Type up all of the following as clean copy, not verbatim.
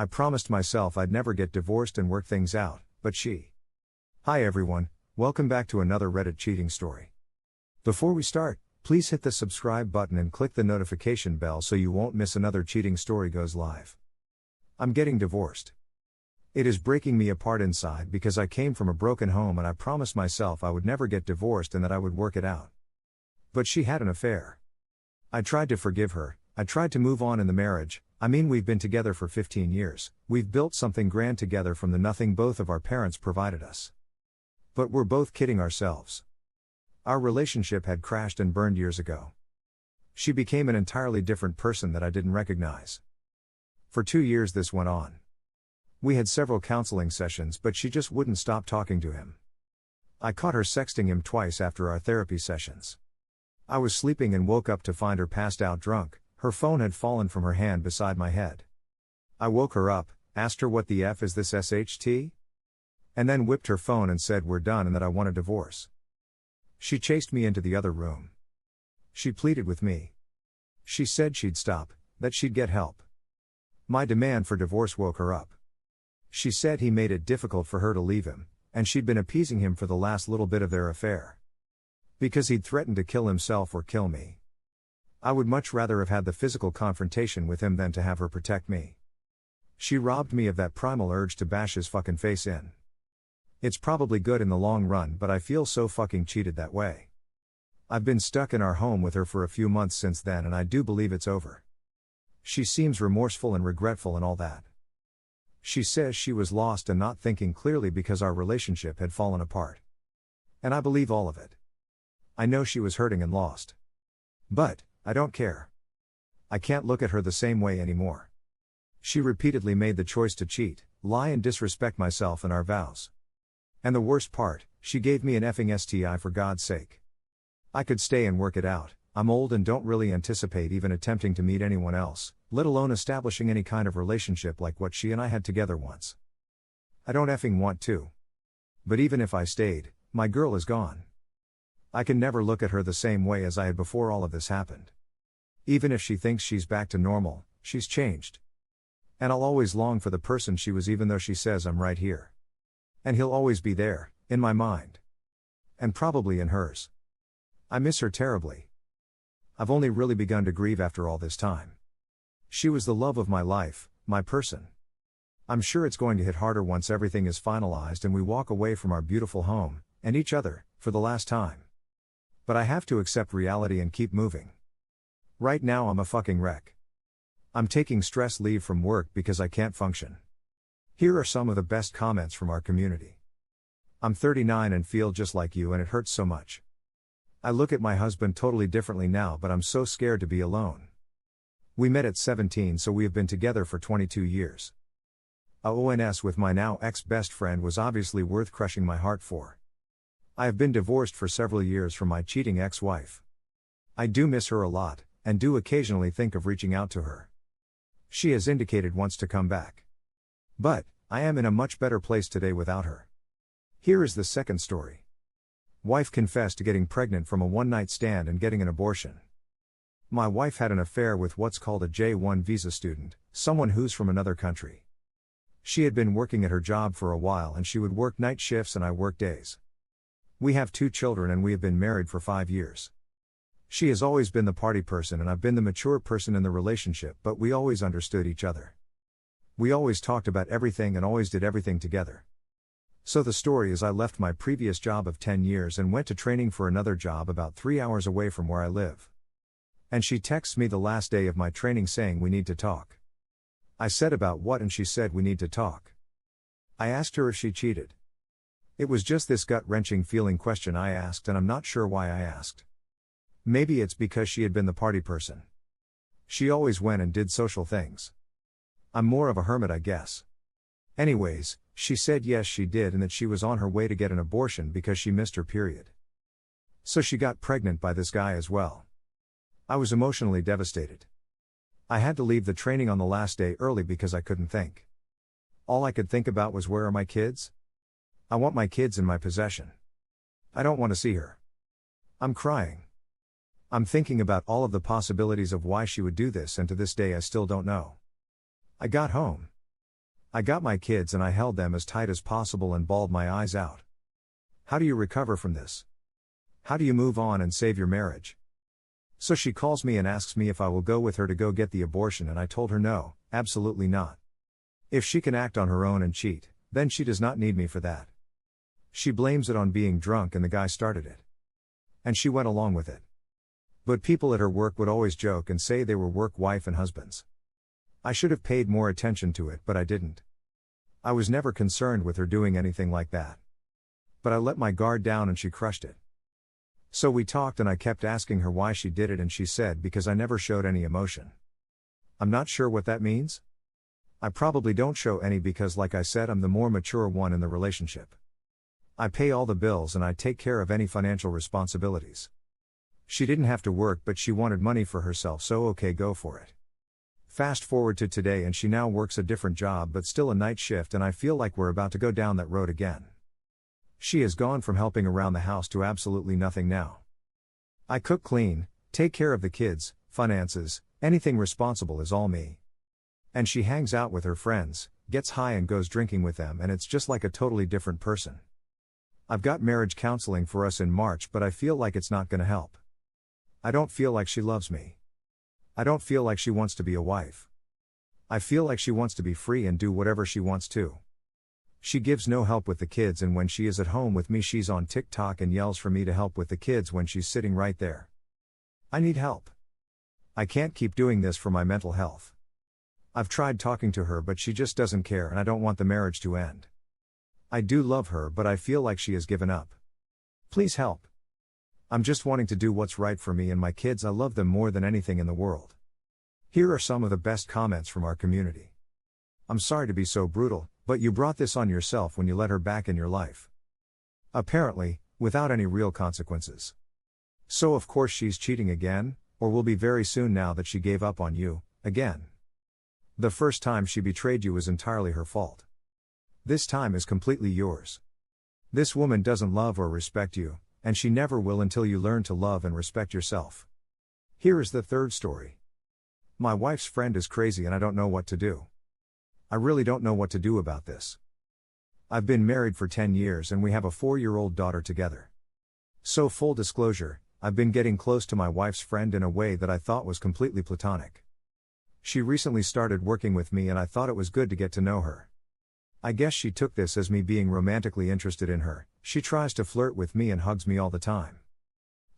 I promised myself I'd never get divorced and work things out, but she. Hi everyone, welcome back to another Reddit cheating story. Before we start, please hit the subscribe button and click the notification bell so you won't miss another cheating story goes live. I'm getting divorced. It is breaking me apart inside because I came from a broken home and I promised myself I would never get divorced and that I would work it out. But she had an affair. I tried to forgive her, I tried to move on in the marriage. We've been together for 15 years, we've built something grand together from the nothing both of our parents provided us. But we're both kidding ourselves. Our relationship had crashed and burned years ago. She became an entirely different person that I didn't recognize. For 2 years this went on. We had several counseling sessions but she just wouldn't stop talking to him. I caught her sexting him twice after our therapy sessions. I was sleeping and woke up to find her passed out drunk, her phone had fallen from her hand beside my head. I woke her up, asked her what the F is this SHT? And then whipped her phone and said we're done and that I want a divorce. She chased me into the other room. She pleaded with me. She said she'd stop, that she'd get help. My demand for divorce woke her up. She said he made it difficult for her to leave him, and she'd been appeasing him for the last little bit of their affair. Because he'd threatened to kill himself or kill me. I would much rather have had the physical confrontation with him than to have her protect me. She robbed me of that primal urge to bash his fucking face in. It's probably good in the long run, but I feel so fucking cheated that way. I've been stuck in our home with her for a few months since then and I do believe it's over. She seems remorseful and regretful and all that. She says she was lost and not thinking clearly because our relationship had fallen apart. And I believe all of it. I know she was hurting and lost. But, I don't care. I can't look at her the same way anymore. She repeatedly made the choice to cheat, lie and disrespect myself and our vows. And the worst part, she gave me an effing STI for God's sake. I could stay and work it out, I'm old and don't really anticipate even attempting to meet anyone else, let alone establishing any kind of relationship like what she and I had together once. I don't effing want to. But even if I stayed, my girl is gone. I can never look at her the same way as I had before all of this happened. Even if she thinks she's back to normal, she's changed. And I'll always long for the person she was even though she says I'm right here. And he'll always be there, in my mind. And probably in hers. I miss her terribly. I've only really begun to grieve after all this time. She was the love of my life, my person. I'm sure it's going to hit harder once everything is finalized and we walk away from our beautiful home, and each other, for the last time. But I have to accept reality and keep moving. Right now I'm a fucking wreck. I'm taking stress leave from work because I can't function. Here are some of the best comments from our community. I'm 39 and feel just like you and it hurts so much. I look at my husband totally differently now but I'm so scared to be alone. We met at 17 so we have been together for 22 years. A ONS with my now ex-best friend was obviously worth crushing my heart for. I have been divorced for several years from my cheating ex-wife. I do miss her a lot, and do occasionally think of reaching out to her. She has indicated wants to come back. But, I am in a much better place today without her. Here is the second story. Wife confessed to getting pregnant from a one-night stand and getting an abortion. My wife had an affair with what's called a J-1 visa student, someone who's from another country. She had been working at her job for a while and she would work night shifts and I work days. We have 2 children and we have been married for 5 years. She has always been the party person and I've been the mature person in the relationship, but we always understood each other. We always talked about everything and always did everything together. So the story is I left my previous job of 10 years and went to training for another job about 3 hours away from where I live. And she texts me the last day of my training saying we need to talk. I said about what and she said we need to talk. I asked her if she cheated. It was just this gut-wrenching feeling question I asked and I'm not sure why I asked. Maybe it's because she had been the party person. She always went and did social things. I'm more of a hermit I guess. Anyways, she said yes she did and that she was on her way to get an abortion because she missed her period. So she got pregnant by this guy as well. I was emotionally devastated. I had to leave the training on the last day early because I couldn't think. All I could think about was where are my kids? I want my kids in my possession. I don't want to see her. I'm crying. I'm thinking about all of the possibilities of why she would do this and to this day I still don't know. I got home. I got my kids and I held them as tight as possible and bawled my eyes out. How do you recover from this? How do you move on and save your marriage? So she calls me and asks me if I will go with her to go get the abortion, and I told her no, absolutely not. If she can act on her own and cheat, then she does not need me for that. She blames it on being drunk and the guy started it. And she went along with it. But people at her work would always joke and say they were work wife and husbands. I should have paid more attention to it, but I didn't. I was never concerned with her doing anything like that. But I let my guard down and she crushed it. So we talked and I kept asking her why she did it, and she said because I never showed any emotion. I'm not sure what that means. I probably don't show any because, like I said, I'm the more mature one in the relationship. I pay all the bills and I take care of any financial responsibilities. She didn't have to work, but she wanted money for herself, so okay, go for it. Fast forward to today and she now works a different job but still a night shift, and I feel like we're about to go down that road again. She has gone from helping around the house to absolutely nothing now. I cook, clean, take care of the kids, finances, anything responsible is all me. And she hangs out with her friends, gets high and goes drinking with them, and it's just like a totally different person. I've got marriage counseling for us in March, but I feel like it's not gonna help. I don't feel like she loves me. I don't feel like she wants to be a wife. I feel like she wants to be free and do whatever she wants to. She gives no help with the kids, and when she is at home with me she's on TikTok and yells for me to help with the kids when she's sitting right there. I need help. I can't keep doing this for my mental health. I've tried talking to her but she just doesn't care, and I don't want the marriage to end. I do love her but I feel like she has given up. Please help. I'm just wanting to do what's right for me and my kids. I love them more than anything in the world. Here are some of the best comments from our community. I'm sorry to be so brutal, but you brought this on yourself when you let her back in your life. Apparently, without any real consequences. So of course she's cheating again, or will be very soon now that she gave up on you, again. The first time she betrayed you was entirely her fault. This time is completely yours. This woman doesn't love or respect you, and she never will until you learn to love and respect yourself. Here is the third story. My wife's friend is crazy and I don't know what to do. I really don't know what to do about this. I've been married for 10 years and we have a 4-year-old daughter together. So full disclosure, I've been getting close to my wife's friend in a way that I thought was completely platonic. She recently started working with me and I thought it was good to get to know her. I guess she took this as me being romantically interested in her. She tries to flirt with me and hugs me all the time.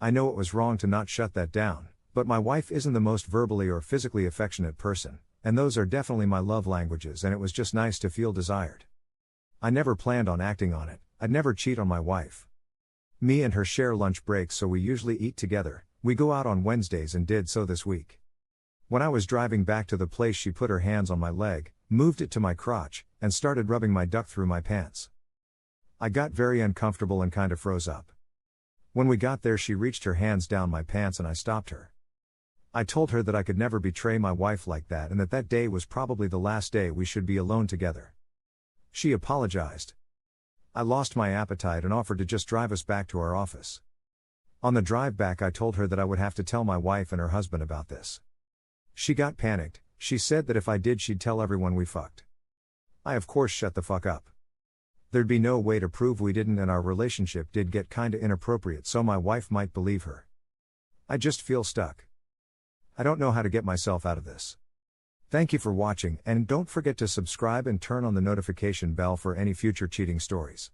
I know it was wrong to not shut that down, but my wife isn't the most verbally or physically affectionate person, and those are definitely my love languages, and it was just nice to feel desired. I never planned on acting on it. I'd never cheat on my wife. Me and her share lunch breaks, so we usually eat together. We go out on Wednesdays and did so this week. When I was driving back to the place, she put her hands on my leg, moved it to my crotch, and started rubbing my duck through my pants. I got very uncomfortable and kind of froze up. When we got there, she reached her hands down my pants and I stopped her. I told her that I could never betray my wife like that and that that day was probably the last day we should be alone together. She apologized. I lost my appetite and offered to just drive us back to our office. On the drive back, I told her that I would have to tell my wife and her husband about this. She got panicked. She said that if I did, she'd tell everyone we fucked. I of course shut the fuck up. There'd be no way to prove we didn't, and our relationship did get kinda inappropriate, so my wife might believe her. I just feel stuck. I don't know how to get myself out of this. Thank you for watching, and don't forget to subscribe and turn on the notification bell for any future cheating stories.